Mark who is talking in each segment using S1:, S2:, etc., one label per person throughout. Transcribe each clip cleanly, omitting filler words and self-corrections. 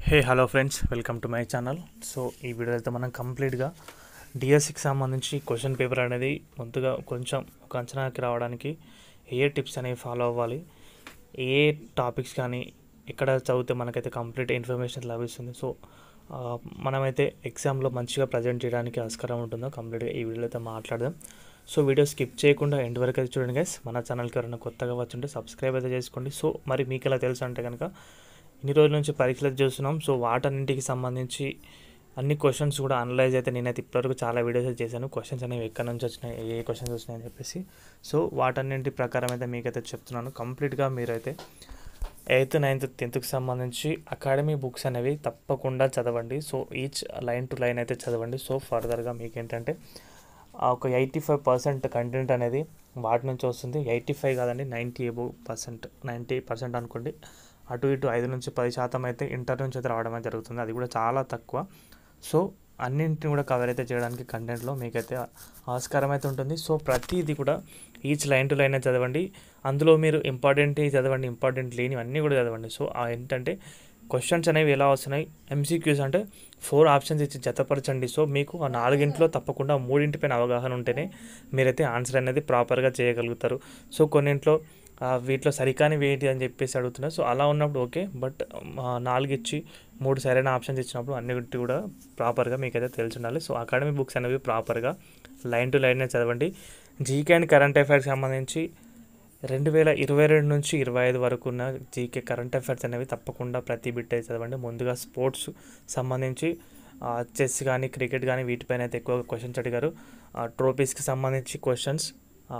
S1: Hey hello friends, welcome to my channel. So ఈ వీడియోలో అయితే మనం కంప్లీట్గా డిఎస్సికి సంబంధించి క్వశ్చన్ పేపర్ అనేది ముందుగా కొంచెం ఒక అంచనాకి రావడానికి ఏ టిప్స్ అనేవి ఫాలో అవ్వాలి, ఏ టాపిక్స్ కానీ ఎక్కడ చదివితే మనకైతే కంప్లీట్ ఇన్ఫర్మేషన్ లభిస్తుంది. సో మనమైతే ఎగ్జామ్లో మంచిగా ప్రజెంట్ చేయడానికి ఆస్కారం ఉంటుందో కంప్లీట్గా ఈ వీడియోలో అయితే మాట్లాడదాం. సో వీడియో స్కిప్ చేయకుండా ఎండ్ వరకు అయితే చూడండి గైస్. మన ఛానల్కి ఎవరైనా కొత్తగా వచ్చుంటే సబ్స్క్రైబ్ అయితే చేసుకోండి. సో మరి మీకు ఎలా తెలుసు అంటే కనుక ఇన్ని రోజుల నుంచి పరీక్షలు చూస్తున్నాం. సో వాటన్నింటికి సంబంధించి అన్ని క్వశ్చన్స్ కూడా అనలైజ్ అయితే నేనైతే ఇప్పటివరకు చాలా వీడియోస్ చేశాను. క్వశ్చన్స్ అనేవి ఎక్కడి నుంచి వచ్చినాయి, ఏ క్వశ్చన్స్ వచ్చినాయి అని చెప్పేసి. సో వాటన్నింటి ప్రకారం అయితే మీకైతే చెప్తున్నాను. కంప్లీట్గా మీరైతే 8th, 9th, 10th సంబంధించి అకాడమీ బుక్స్ అనేవి తప్పకుండా చదవండి. So each line to line అయితే చదవండి. సో ఫర్దర్గా మీకు ఏంటంటే ఒక 85% కంటెంట్ అనేది వాటి నుంచి వస్తుంది. 85 కాదండి, 90% అనుకోండి. అటు ఇటు 5 నుంచి 10% అయితే ఇంటర్ నుంచి అయితే రావడమే జరుగుతుంది. అది కూడా చాలా తక్కువ. సో అన్నింటిని కూడా కవర్ అయితే చేయడానికి కంటెంట్లో మీకైతే ఆస్కారం అయితే ఉంటుంది. సో ప్రతిదీ కూడా ఈచ్ లైన్ టు లైన్ చదవండి. అందులో మీరు ఇంపార్టెంట్ చదవండి, ఇంపార్టెంట్ లేనివి అన్నీ కూడా చదవండి. సో ఏంటంటే క్వశ్చన్స్ అనేవి ఎలా వస్తున్నాయి, ఎంసీక్యూస్ అంటే 4 ఆప్షన్స్ ఇచ్చి జతపరచండి. సో మీకు ఆ 4 తప్పకుండా 3 పైన అవగాహన ఉంటేనే మీరైతే ఆన్సర్ అనేది ప్రాపర్గా చేయగలుగుతారు. సో కొన్నింట్లో వీటిలో సరికాని వేటి అని చెప్పేసి అడుగుతున్నారు. సో అలా ఉన్నప్పుడు ఓకే, బట్ 4 ఇచ్చి 3 సరైన ఆప్షన్స్ ఇచ్చినప్పుడు అన్నిటి కూడా ప్రాపర్గా మీకైతే తెలిసి ఉండాలి. సో అకాడమీ బుక్స్ అనేవి ప్రాపర్గా లైన్ టు లైన్ చదవండి. జీకే అండ్ కరెంట్ అఫైర్స్కి సంబంధించి 2022 నుంచి 25 వరకు ఉన్న జీకే కరెంట్ అఫైర్స్ అనేవి తప్పకుండా ప్రతి బిట్ అయితే చదవండి. ముందుగా స్పోర్ట్స్ సంబంధించి చెస్ కానీ క్రికెట్ కానీ వీటిపైన అయితే ఎక్కువగా క్వశ్చన్స్ అడిగారు. ట్రోఫీస్కి సంబంధించి క్వశ్చన్స్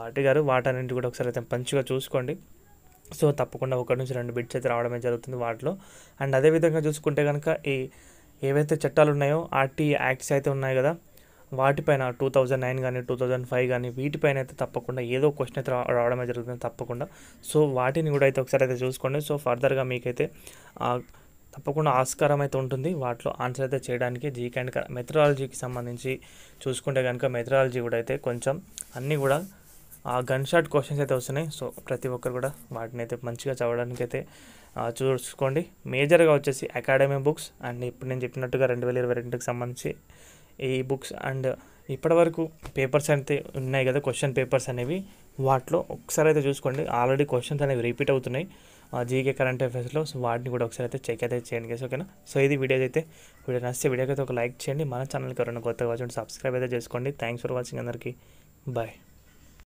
S1: అడిగారు. వాటన్నింటి కూడా ఒకసారి అయితే మంచిగా చూసుకోండి. సో తప్పకుండా 1 నుంచి 2 బిట్స్ అయితే రావడమే జరుగుతుంది వాటిలో. అండ్ అదేవిధంగా చూసుకుంటే కనుక ఏవైతే చట్టాలు ఉన్నాయో ఆర్టీ యాక్ట్స్ అయితే ఉన్నాయి కదా, వాటిపైన 2009 కానీ 2005 కానీ వీటిపైన అయితే తప్పకుండా ఏదో క్వశ్చన్ అయితే రావడమే జరుగుతుంది తప్పకుండా. సో వాటిని కూడా అయితే ఒకసారి అయితే చూసుకోండి. సో ఫర్దర్గా మీకైతే తప్పకుండా ఆస్కారం అయితే ఉంటుంది వాటిలో ఆన్సర్ అయితే చేయడానికి. జీకే అండ్ మెథడాలజీకి సంబంధించి చూసుకుంటే కనుక మెథడాలజీ కూడా అయితే కొంచెం అన్నీ కూడా గన్ షాట్ క్వశ్చన్స్ అయితే వస్తున్నాయి. సో ప్రతి ఒక్కరు కూడా వాటిని అయితే మంచిగా చదవడానికి అయితే చూసుకోండి. మేజర్గా వచ్చేసి అకాడమీ బుక్స్ అండ్ ఇప్పుడు నేను చెప్పినట్టుగా 2022కి సంబంధించి ఈ బుక్స్ అండ్ ఇప్పటివరకు పేపర్స్ అయితే ఉన్నాయి కదా, క్వశ్చన్ పేపర్స్ అనేవి వాటిలో ఒకసారి అయితే చూసుకోండి. ఆల్రెడీ క్వశ్చన్స్ అనేవి రిపీట్ అవుతున్నాయి జీకే కరెంట్ అఫైర్స్లో. సో వాటిని కూడా ఒకసారి అయితే చెక్ అయితే చేయండి గైస్, ఓకేనా. సో ఇది వీడియో నచ్చితే వీడియోకి అయితే ఒక లైక్ చేయండి. మన ఛానల్కి ఎవరైనా కొత్తగా వచ్చి సబ్స్క్రైబ్ అయితే చేసుకోండి. థ్యాంక్స్ ఫర్ వాచింగ్ అందరికీ. బాయ్.